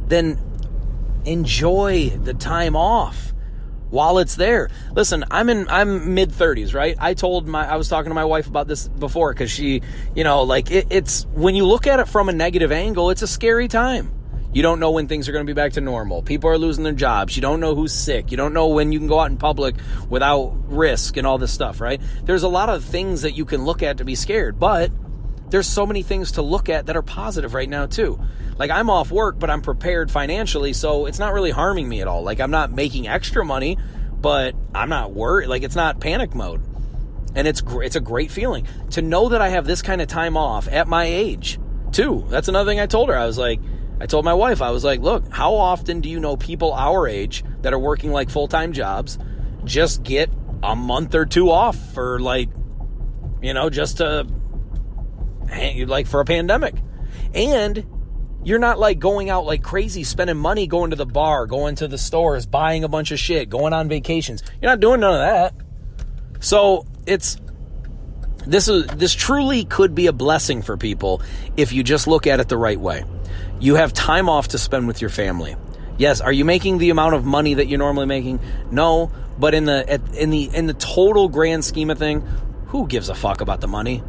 then enjoy the time off while it's there. Listen, I'm mid 30s, right? I was talking to my wife about this before, because she, you know, like it's when you look at it from a negative angle, it's a scary time. You don't know when things are going to be back to normal. People are losing their jobs. You don't know who's sick. You don't know when you can go out in public without risk and all this stuff, right? There's a lot of things that you can look at to be scared, but there's so many things to look at that are positive right now too. Like, I'm off work, but I'm prepared financially, so it's not really harming me at all. Like, I'm not making extra money, but I'm not worried. Like, it's not panic mode. And it's a great feeling to know that I have this kind of time off at my age too. That's another thing I told her. I told my wife, I was like, look, how often do you know people our age that are working like full-time jobs just get a month or two off for, like, you know, just to like for a pandemic? And you're not like going out like crazy, spending money, going to the bar, going to the stores, buying a bunch of shit, going on vacations. You're not doing none of that. So this truly could be a blessing for people if you just look at it the right way. You have time off to spend with your family. Yes, are you making the amount of money that you're normally making? No, but in the total grand scheme of thing, who gives a fuck about the money?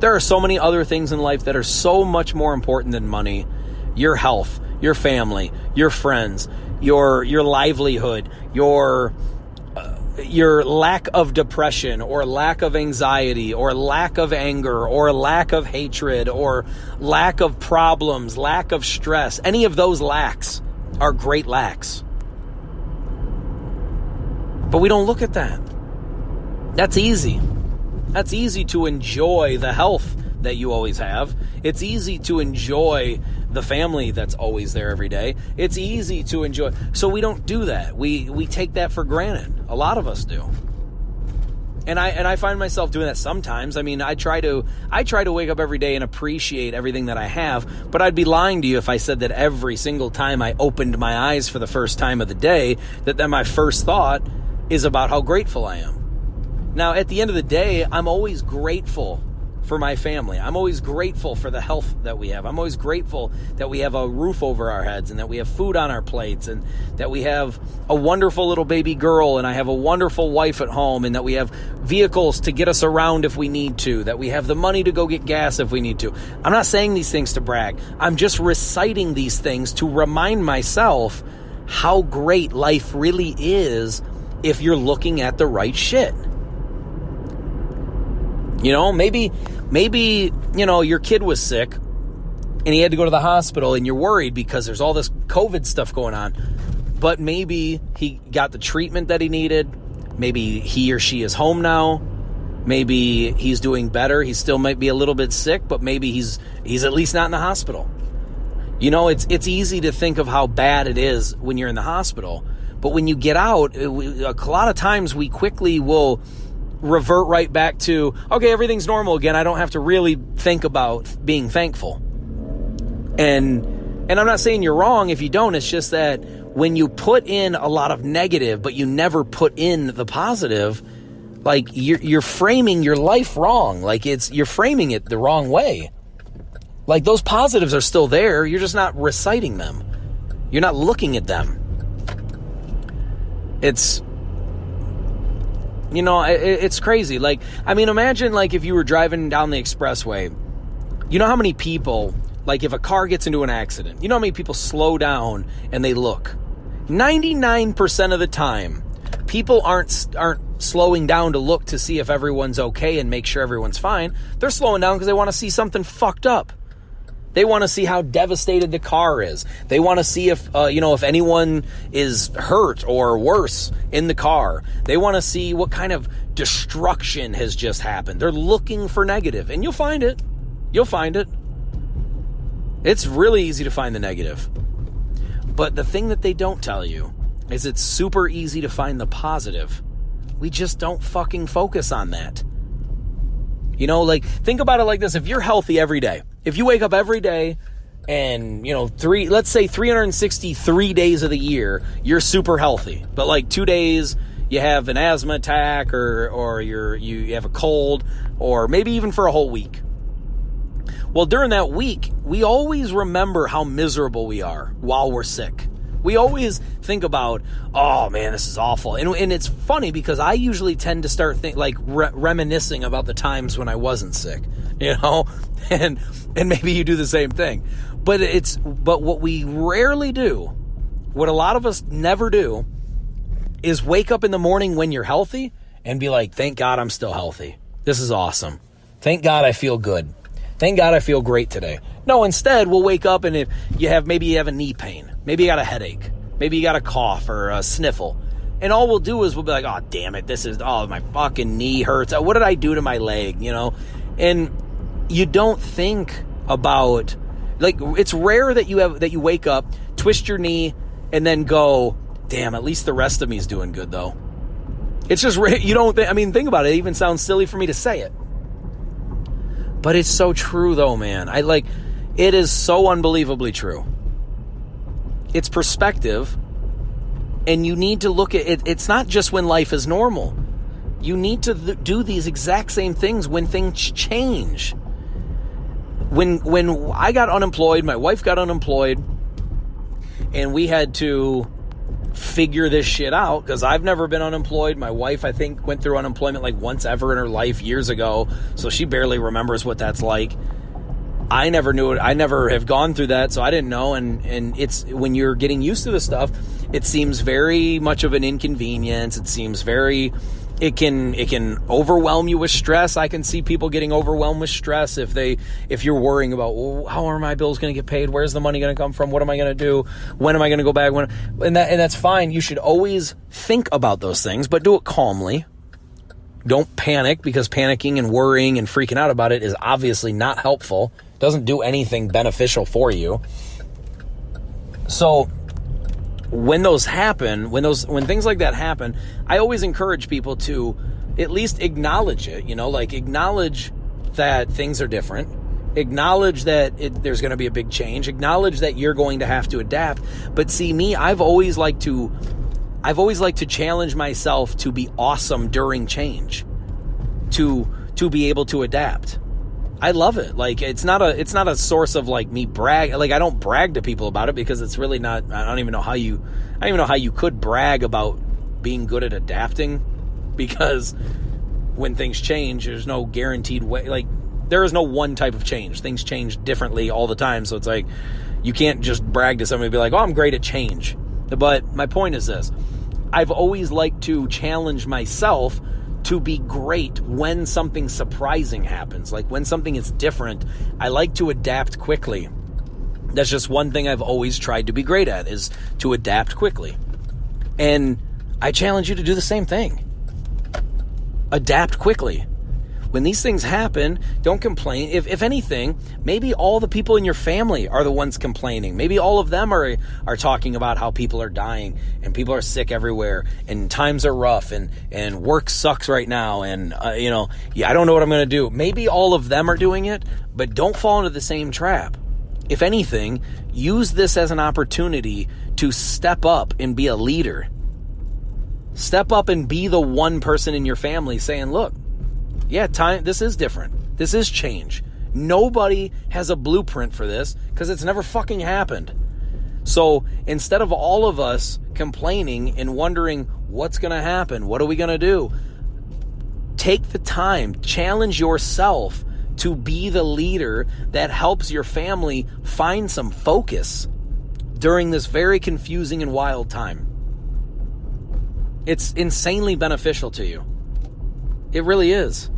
There are so many other things in life that are so much more important than money. Your health, your family, your friends, your livelihood, your lack of depression or lack of anxiety or lack of anger or lack of hatred or lack of problems, lack of stress. Any of those lacks are great lacks. But we don't look at that. That's easy. That's easy to enjoy the health that you always have. It's easy to enjoy the family that's always there every day. It's easy to enjoy. So we don't do that. We take that for granted. A lot of us do. And I find myself doing that sometimes. I mean, I try to wake up every day and appreciate everything that I have, but I'd be lying to you if I said that every single time I opened my eyes for the first time of the day, that then my first thought is about how grateful I am. Now, at the end of the day, I'm always grateful for my family. I'm always grateful for the health that we have. I'm always grateful that we have a roof over our heads and that we have food on our plates and that we have a wonderful little baby girl and I have a wonderful wife at home and that we have vehicles to get us around if we need to, that we have the money to go get gas if we need to. I'm not saying these things to brag. I'm just reciting these things to remind myself how great life really is if you're looking at the right shit. You know, maybe, you know, your kid was sick and he had to go to the hospital and you're worried because there's all this COVID stuff going on. But maybe he got the treatment that he needed. Maybe he or she is home now. Maybe he's doing better. He still might be a little bit sick, but maybe he's at least not in the hospital. You know, it's easy to think of how bad it is when you're in the hospital. But when you get out, a lot of times we quickly will revert right back to, okay, everything's normal again. I don't have to really think about being thankful. And I'm not saying you're wrong if you don't. It's just that when you put in a lot of negative, but you never put in the positive, like you're framing your life wrong. Like you're framing it the wrong way. Like those positives are still there. You're just not reciting them. You're not looking at them. It's, it's crazy. Like, I mean, imagine like if you were driving down the expressway, you know how many people, like if a car gets into an accident, you know how many people slow down and they look? 99% of the time, people aren't slowing down to look to see if everyone's okay and make sure everyone's fine. They're slowing down because they want to see something fucked up. They want to see how devastated the car is. They want to see if anyone is hurt or worse in the car. They want to see what kind of destruction has just happened. They're looking for negative, and you'll find it. You'll find it. It's really easy to find the negative. But the thing that they don't tell you is it's super easy to find the positive. We just don't fucking focus on that. Like, think about it like this. If you're healthy every day, if you wake up every day and, let's say 363 days of the year, you're super healthy. But like 2 days, you have an asthma attack or you have a cold, or maybe even for a whole week. Well, during that week, we always remember how miserable we are while we're sick. We always think about, oh man, this is awful. And it's funny because I usually tend to start reminiscing about the times when I wasn't sick, and maybe you do the same thing. But what we rarely do, what a lot of us never do, is wake up in the morning when you're healthy and be like, thank God I'm still healthy. This is awesome. Thank God I feel good. Thank God I feel great today. No, instead we'll wake up and if maybe you have a knee pain. Maybe you got a headache. Maybe you got a cough or a sniffle. And all we'll do is we'll be like, oh, damn it. My fucking knee hurts. What did I do to my leg? And you don't think about, like, it's rare that you wake up, twist your knee, and then go, damn, at least the rest of me is doing good, though. It's just, you don't think, think about it. It even sounds silly for me to say it. But it's so true, though, man. It is so unbelievably true. It's perspective, and you need to look at it. It's not just when life is normal. You need to do these exact same things when things change. When I got unemployed, my wife got unemployed, and we had to figure this shit out because I've never been unemployed. My wife, I think, went through unemployment like once ever in her life years ago, so she barely remembers what that's like. I never knew it. I never have gone through that, so I didn't know. And it's when you're getting used to this stuff, it seems very much of an inconvenience. It seems it can overwhelm you with stress. I can see people getting overwhelmed with stress if you're worrying about, well, how are my bills going to get paid? Where's the money going to come from? What am I going to do? When am I going to go back? And that's fine. You should always think about those things, but do it calmly. Don't panic, because panicking and worrying and freaking out about it is obviously not helpful. Doesn't do anything beneficial for you. So when those happen, when things like that happen, I always encourage people to at least acknowledge it, acknowledge that things are different, acknowledge that there's going to be a big change, acknowledge that you're going to have to adapt. But see, me, I've always liked to challenge myself to be awesome during change, to be able to adapt. I love it. Like, it's not a source of like me brag. Like, I don't brag to people about it because it's really not, I don't even know how you could brag about being good at adapting, because when things change, there's no guaranteed way. Like, there is no one type of change. Things change differently all the time. So it's like, you can't just brag to somebody and be like, oh, I'm great at change. But my point is this. I've always liked to challenge myself to be great when something surprising happens. Like when something is different, I like to adapt quickly. That's just one thing I've always tried to be great at, is to adapt quickly. And I challenge you to do the same thing. Adapt quickly. when these things happen, don't complain. If anything, maybe all the people in your family are the ones complaining. Maybe all of them are talking about how people are dying and people are sick everywhere and times are rough and work sucks right now. And, I don't know what I'm going to do. Maybe all of them are doing it, but don't fall into the same trap. If anything, use this as an opportunity to step up and be a leader. Step up and be the one person in your family saying, look, yeah, this is different. This is change. Nobody has a blueprint for this because it's never fucking happened. So instead of all of us complaining and wondering what's going to happen, what are we going to do? Take the time, challenge yourself to be the leader that helps your family find some focus during this very confusing and wild time. It's insanely beneficial to you. It really is.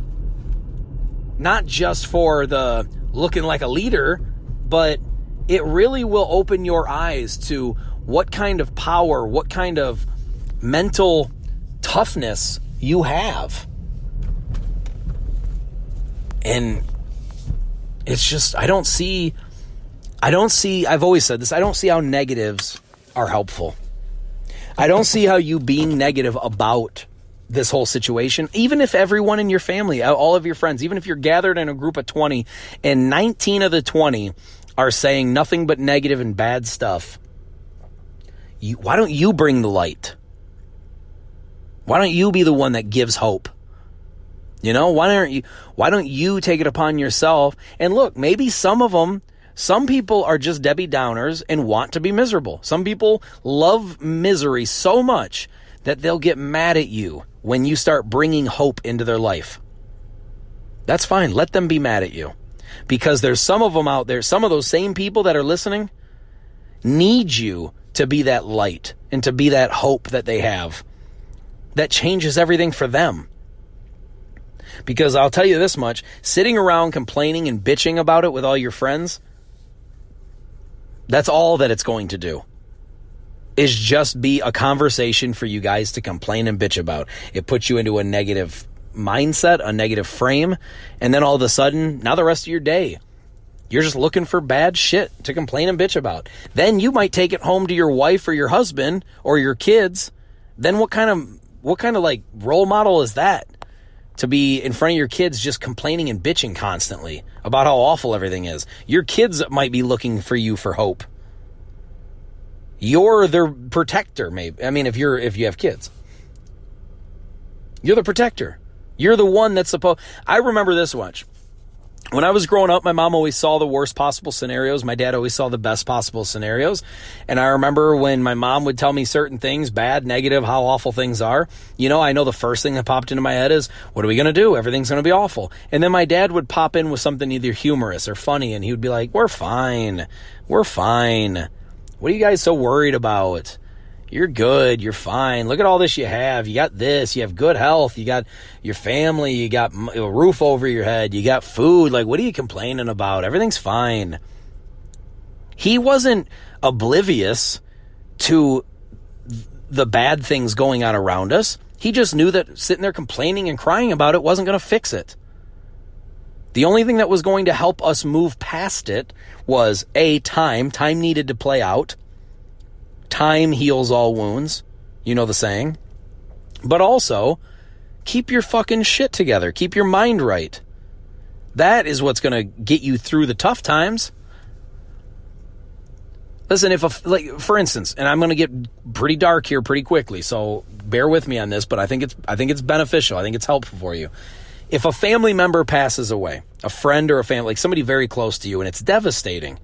Not just for the looking like a leader, but it really will open your eyes to what kind of power, what kind of mental toughness you have. And it's just, I've always said this, I don't see how negatives are helpful. I don't see how you being negative about this whole situation, even if everyone in your family, all of your friends, even if you're gathered in a group of 20 and 19 of the 20 are saying nothing but negative and bad stuff, why don't you bring the light? Why don't you be the one that gives hope? Why don't you take it upon yourself? And look, maybe some people are just Debbie Downers and want to be miserable. Some people love misery so much that they'll get mad at you when you start bringing hope into their life. That's fine. Let them be mad at you. Because there's some of them out there, some of those same people that are listening need you to be that light and to be that hope that they have that changes everything for them. Because I'll tell you this much, sitting around complaining and bitching about it with all your friends, that's all that it's going to do. Is just be a conversation for you guys to complain and bitch about. It puts you into a negative mindset, a negative frame, and then all of a sudden, now the rest of your day, you're just looking for bad shit to complain and bitch about. Then you might take it home to your wife or your husband or your kids. Then what kind of like role model is that? To be in front of your kids just complaining and bitching constantly about how awful everything is. Your kids might be looking for you for hope. You're their protector, maybe. I mean, if you have kids. You're the protector. You're the one that's supposed... I remember this much. When I was growing up, my mom always saw the worst possible scenarios. My dad always saw the best possible scenarios. And I remember when my mom would tell me certain things, bad, negative, how awful things are. I know the first thing that popped into my head is, what are we going to do? Everything's going to be awful. And then my dad would pop in with something either humorous or funny, and he would be like, we're fine. We're fine. What are you guys so worried about? You're good. You're fine. Look at all this you have. You got this. You have good health. You got your family. You got a roof over your head. You got food. Like, what are you complaining about? Everything's fine. He wasn't oblivious to the bad things going on around us. He just knew that sitting there complaining and crying about it wasn't going to fix it. The only thing that was going to help us move past it was time. Time needed to play out. Time heals all wounds. You know the saying. But also, keep your fucking shit together. Keep your mind right. That is what's going to get you through the tough times. Listen, for instance, and I'm going to get pretty dark here pretty quickly, so bear with me on this, but I think it's beneficial. I think it's helpful for you. If a family member passes away, a friend or a family, like somebody very close to you, and it's devastating,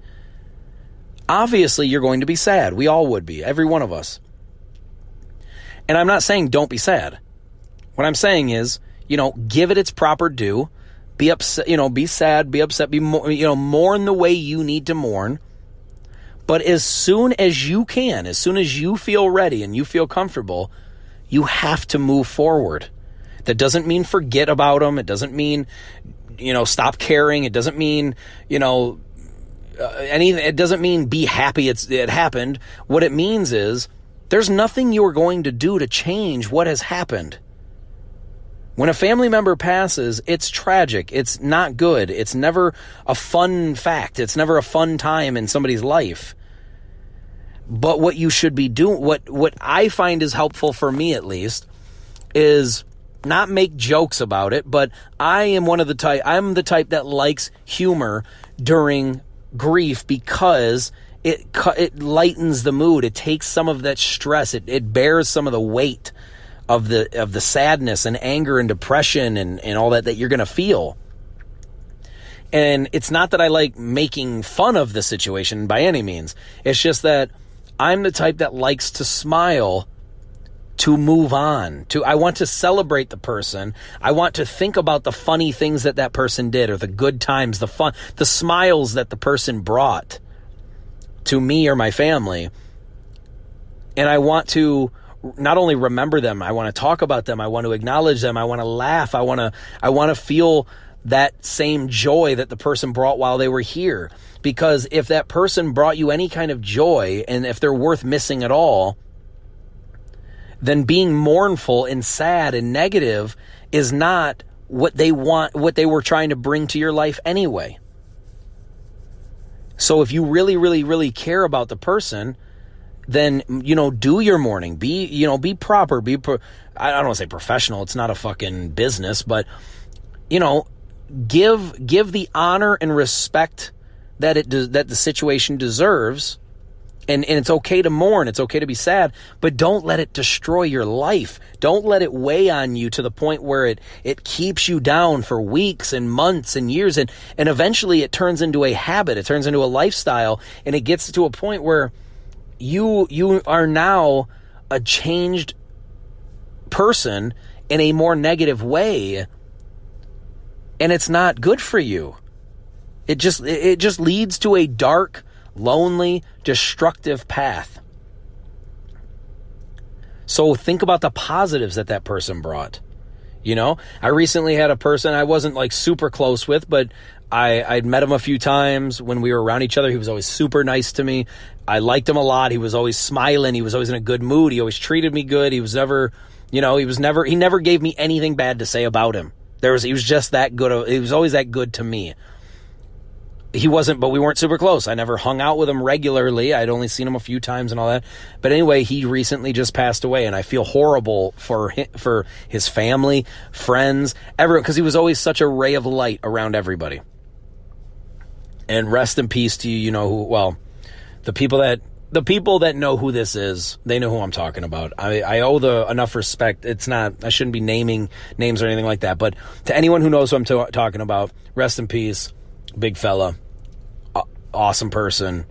obviously you're going to be sad. We all would be, every one of us. And I'm not saying don't be sad. What I'm saying is, give it its proper due. Be upset, be sad, be upset, mourn the way you need to mourn. But as soon as you can, as soon as you feel ready and you feel comfortable, you have to move forward. That doesn't mean forget about them. It doesn't mean, stop caring. It doesn't mean, anything. It doesn't mean be happy it happened. What it means is there's nothing you're going to do to change what has happened. When a family member passes, it's tragic. It's not good. It's never a fun fact. It's never a fun time in somebody's life. But what you should be doing, what I find is helpful for me at least, is not make jokes about it, but I'm the type that likes humor during grief because it lightens the mood. It takes some of that stress. It bears some of the weight of the sadness and anger and depression and all that you're going to feel. And it's not that I like making fun of the situation by any means. It's just that I'm the type that likes to smile to move on. I want to celebrate the person. I want to think about the funny things that person did, or the good times, the fun, the smiles that the person brought to me or my family. And I want to not only remember them, I want to talk about them. I want to acknowledge them. I want to laugh. I want to feel that same joy that the person brought while they were here. Because if that person brought you any kind of joy, and if they're worth missing at all, then being mournful and sad and negative is not what they were trying to bring to your life anyway. So if you really, really, really care about the person, then, do your mourning. Be proper. I don't want to say professional. It's not a fucking business, but, give the honor and respect that the situation deserves. And it's okay to mourn. It's okay to be sad, but don't let it destroy your life. Don't let it weigh on you to the point where it keeps you down for weeks and months and years. And eventually it turns into a habit. It turns into a lifestyle, and it gets to a point where you are now a changed person in a more negative way. And it's not good for you. It just leads to a dark, lonely, destructive path. So think about the positives that person brought. I recently had a person I wasn't like super close with, but I'd met him a few times when we were around each other. He was always super nice to me. I liked him a lot. He was always smiling. He was always in a good mood. He always treated me good. He never gave me anything bad to say about him. He was just that good. He was always that good to me. He wasn't, but we weren't super close. I never hung out with him regularly. I'd only seen him a few times and all that. But anyway, he recently just passed away, and I feel horrible for his family, friends, everyone, because he was always such a ray of light around everybody. And rest in peace to you. The people that know who this is, they know who I'm talking about. I owe enough respect. I shouldn't be naming names or anything like that. But to anyone who knows who I'm talking about, rest in peace, big fella. Awesome person,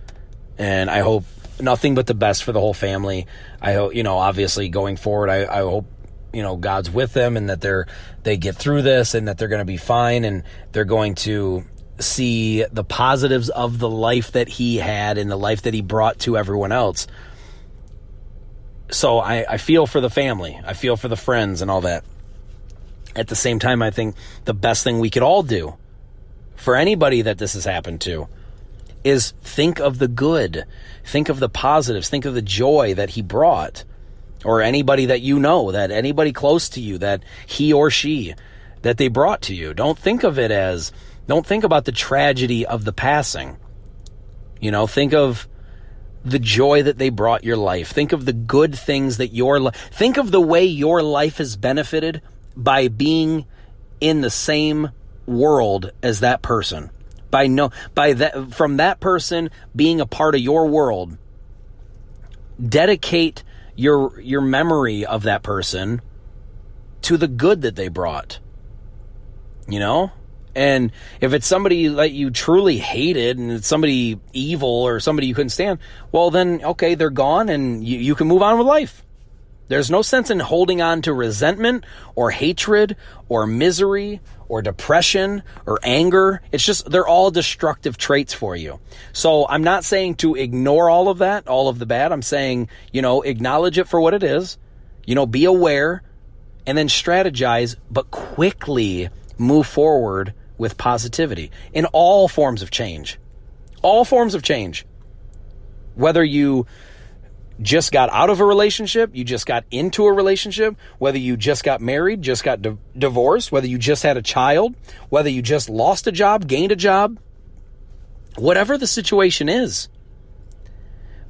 and I hope nothing but the best for the whole family. I hope, obviously going forward, I hope, God's with them, and that they get through this, and that they're going to be fine, and they're going to see the positives of the life that he had and the life that he brought to everyone else. So I feel for the family. I feel for the friends and all that. At the same time, I think the best thing we could all do for anybody that this has happened to is think of the good, think of the positives, think of the joy that he brought, or anybody that that anybody close to you, that he or she, that they brought to you. Don't think about the tragedy of the passing. Think of the joy that they brought your life. Think of the good things that think of the way your life has benefited by being in the same world as that person. From that person being a part of your world, dedicate your memory of that person to the good that they brought. And if it's somebody that you truly hated, and it's somebody evil or somebody you couldn't stand, well then, okay, they're gone, and you can move on with life. There's no sense in holding on to resentment or hatred or misery or depression or anger. It's just, they're all destructive traits for you. So I'm not saying to ignore all of that, all of the bad. I'm saying, acknowledge it for what it is, be aware, and then strategize, but quickly move forward with positivity in all forms of change. All forms of change. Whether you just got out of a relationship, you just got into a relationship, whether you just got married, just got divorced, whether you just had a child, whether you just lost a job, gained a job, whatever the situation is,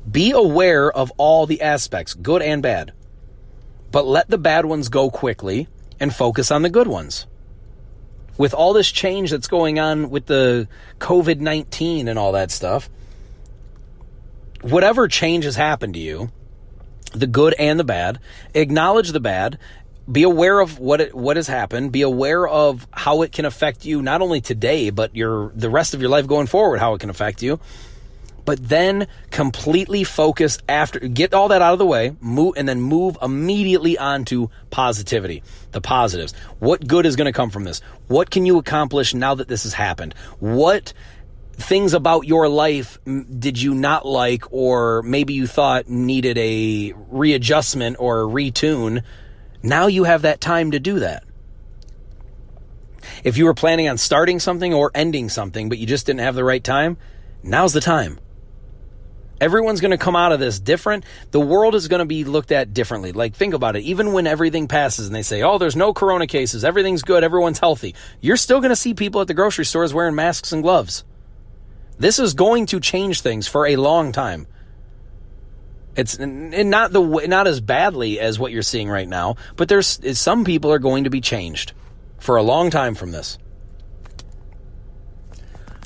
be aware of all the aspects, good and bad. But let the bad ones go quickly and focus on the good ones. With all this change that's going on with the COVID-19 and all that stuff, whatever change has happened to you, the good and the bad, acknowledge the bad, be aware of what has happened, be aware of how it can affect you, not only today, but the rest of your life going forward, how it can affect you. But then completely focus after, get all that out of the way, move immediately on to positivity, the positives. What good is going to come from this? What can you accomplish now that this has happened? What things about your life did you not like, or maybe you thought needed a readjustment or a retune? Now you have that time to do that. If you were planning on starting something or ending something, but you just didn't have the right time, now's the time. Everyone's going to come out of this different. The world is going to be looked at differently. Like, think about it. Even when everything passes and they say, oh, there's no corona cases, everything's good, everyone's healthy, you're still going to see people at the grocery stores wearing masks and gloves. This is going to change things for a long time. It's not as badly as what you're seeing right now, but there's some people are going to be changed for a long time from this.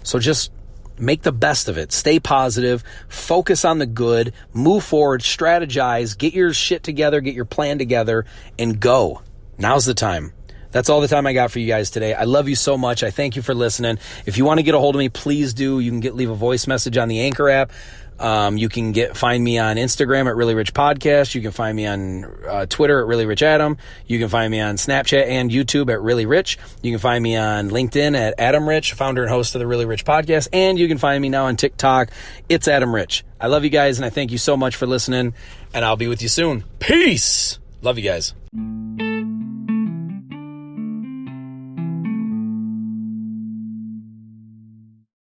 So just make the best of it. Stay positive. Focus on the good. Move forward. Strategize. Get your shit together. Get your plan together and go. Now's the time. That's all the time I got for you guys today. I love you so much. I thank you for listening. If you want to get a hold of me, please do. You can leave a voice message on the Anchor app. You can find me on Instagram at Really Rich Podcast. You can find me on Twitter at Really Rich Adam. You can find me on Snapchat and YouTube at Really Rich. You can find me on LinkedIn at Adam Rich, founder and host of the Really Rich Podcast. And you can find me now on TikTok. It's Adam Rich. I love you guys, and I thank you so much for listening, and I'll be with you soon. Peace. Love you guys.